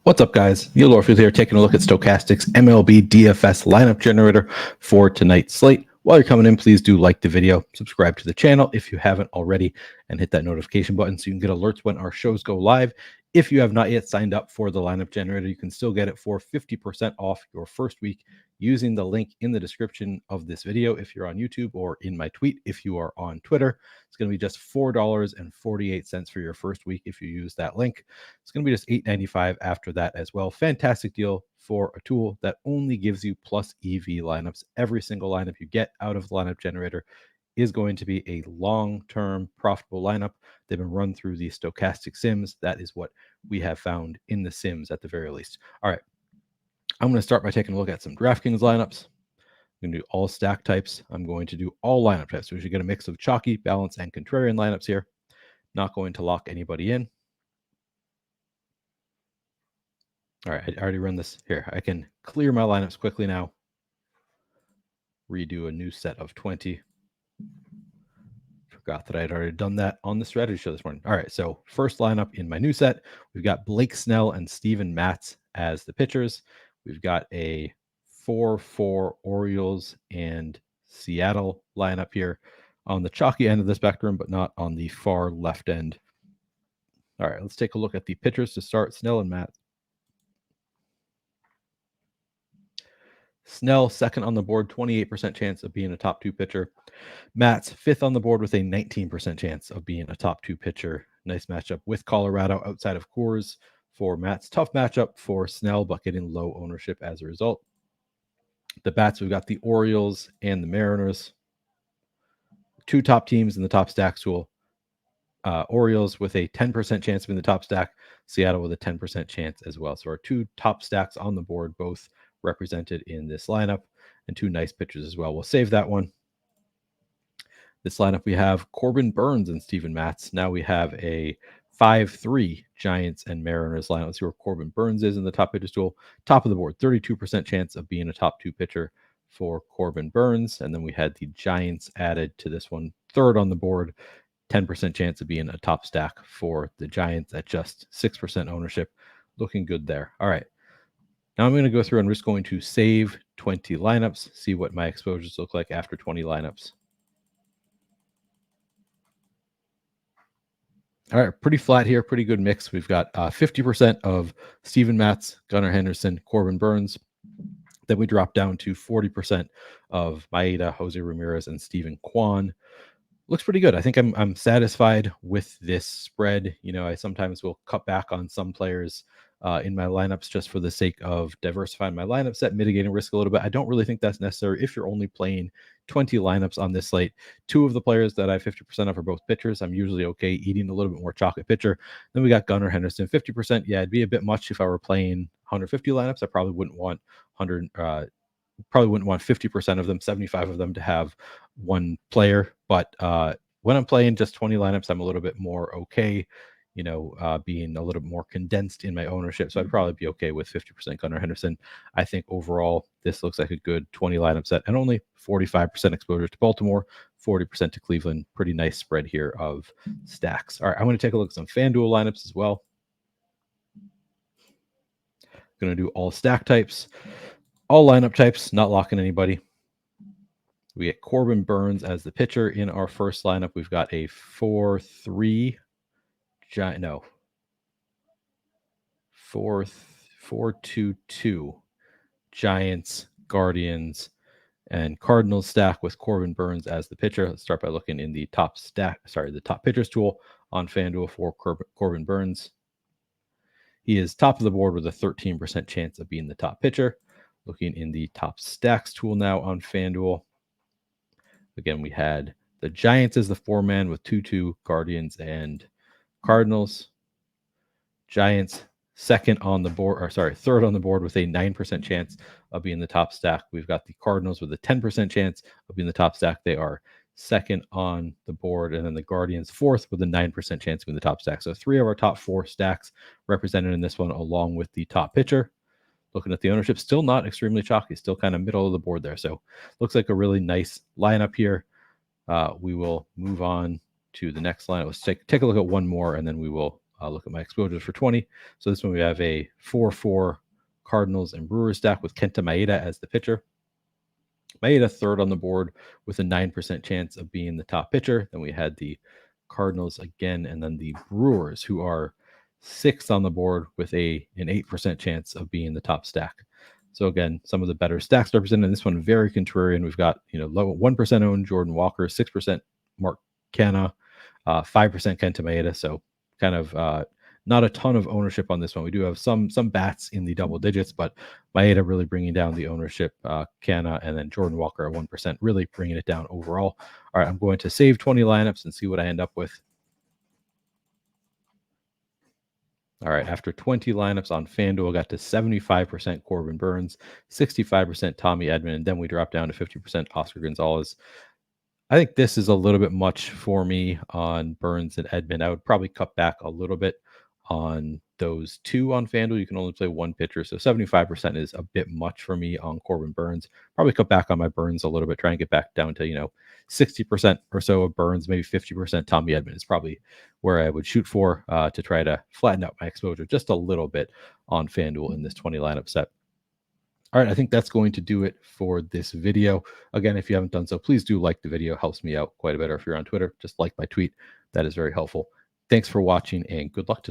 What's up, guys? Neil Orfield here, taking a look at Stokastic's MLB DFS Lineup Generator for tonight's slate. While you're coming in, please do like the video, subscribe to the channel if you haven't already, and hit that notification button so you can get alerts when our shows go live. If you have not yet signed up for the Lineup Generator, you can still get it for 50% off your first week using the link in the description of this video if you're on YouTube, or in my tweet if you are on Twitter. It's going to be just $4.48 for your first week if you use that link. It's going to be just $8.95 after that as well. Fantastic deal for a tool that only gives you plus EV lineups. Every single lineup you get out of the Lineup Generator is going to be a long-term profitable lineup. They've been run through the Stokastic Sims. That is what we have found in the Sims at the very least. All right, I'm going to start by taking a look at some DraftKings lineups. I'm going to do all stack types. I'm going to do all lineup types. So we should get a mix of chalky, balanced, and contrarian lineups here. Not going to lock anybody in. All right, I already run this here. I can clear my lineups quickly now. Redo a new set of 20. Forgot that I'd already done that on the strategy show this morning. All right, so first lineup in my new set, we've got Blake Snell and Steven Matz as the pitchers. We've got a 4-4 Orioles and Seattle lineup here on the chalky end of the spectrum, but not on the far left end. All right, let's take a look at the pitchers to start. Snell and Matz. Snell, second on the board, 28% chance of being a top two pitcher. Matz, fifth on the board with a 19% chance of being a top two pitcher. Nice matchup with Colorado outside of Coors for Matz. Tough matchup for Snell, but getting low ownership as a result. The bats, we've got the Orioles and the Mariners. Two top teams in the top stack tool. Orioles with a 10% chance of being the top stack. Seattle with a 10% chance as well. So our two top stacks on the board, both represented in this lineup, and two nice pitchers as well. We'll save that one. This lineup, we have Corbin Burns and Steven Matz. Now we have a 5-3 Giants and Mariners lineup. Let's see where Corbin Burns is in the top pitchers tool. Top of the board, 32% chance of being a top two pitcher for Corbin Burns. And then we had the Giants added to this one. Third on the board, 10% chance of being a top stack for the Giants at just 6% ownership. Looking good there. All right. Now I'm going to go through and I'm just going to save 20 lineups, see what my exposures look like after 20 lineups. All right, pretty flat here, pretty good mix. We've got 50% of Steven Matz, Gunnar Henderson, Corbin Burns. Then we drop down to 40% of Maeda, Jose Ramirez, and Steven Kwan. Looks pretty good. I think I'm satisfied with this spread. You know, I sometimes will cut back on some players in my lineups just for the sake of diversifying my lineup set, mitigating risk a little bit. I don't really think that's necessary if you're only playing 20 lineups on this slate. Two of the players that I have 50% of are both pitchers. I'm usually okay eating a little bit more chocolate pitcher. Then we got Gunnar Henderson, 50%. Yeah, it'd be a bit much if I were playing 150 lineups. I probably wouldn't want 50% of them, 75 of them to have one player. But when I'm playing just 20 lineups, I'm a little bit more okay, you know, being a little bit more condensed in my ownership. So I'd probably be okay with 50% Gunnar Henderson. I think overall, this looks like a good 20 lineup set and only 45% exposure to Baltimore, 40% to Cleveland. Pretty nice spread here of stacks. All right, I'm going to take a look at some FanDuel lineups as well. Going to do all stack types, all lineup types, not locking anybody. We get Corbin Burns as the pitcher in our first lineup. We've got a 4-3 giant, no, 4-2-2 Giants, Guardians, and Cardinals stack with Corbin Burns as the pitcher. Let's start by looking in the top pitchers tool on FanDuel for Corbin Burns. He is top of the board with a 13% chance of being the top pitcher. Looking in the top stacks tool now on FanDuel. Again, we had the Giants as the four-man with 2-2 Guardians and Cardinals. Giants third on the board with a 9% chance of being the top stack. We've got the Cardinals with a 10% chance of being the top stack. They are second on the board, and then the Guardians fourth with a 9% chance of being the top stack. So three of our top four stacks represented in this one, along with the top pitcher. Looking at the ownership, still not extremely chalky, still kind of middle of the board there. So looks like a really nice lineup here. We will move on to the next lineup. Let's take a look at one more, and then we will look at my exposures for 20. So this one we have a 4-4 Cardinals and Brewers stack with Kenta Maeda as the pitcher. Maeda third on the board with a 9% chance of being the top pitcher. Then we had the Cardinals again, and then the Brewers, who are sixth on the board with an 8% chance of being the top stack. So again, some of the better stacks represented in this one, very contrarian. We've got, low 1% owned Jordan Walker, 6% Mark Canha, 5% Kenta Maeda. So kind of not a ton of ownership on this one. We do have some bats in the double digits, but Maeda really bringing down the ownership. Canha and then Jordan Walker at 1%, really bringing it down overall. All right, I'm going to save 20 lineups and see what I end up with. All right, after 20 lineups on FanDuel, got to 75% Corbin Burnes, 65% Tommy Edman, and then we dropped down to 50% Oscar Gonzalez. I think this is a little bit much for me on Burnes and Edman. I would probably cut back a little bit on those two on FanDuel. You can only play one pitcher, so 75% is a bit much for me on Corbin Burnes. Probably cut back on my Burnes a little bit, try and get back down to 60% or so of Burnes, maybe 50% Tommy Edman is probably where I would shoot for to try to flatten out my exposure just a little bit on FanDuel in this 20 lineup set. All right, I think that's going to do it for this video. Again, if you haven't done so, please do like the video. Helps me out quite a bit. Or if you're on Twitter, just like my tweet. That is very helpful. Thanks for watching and good luck to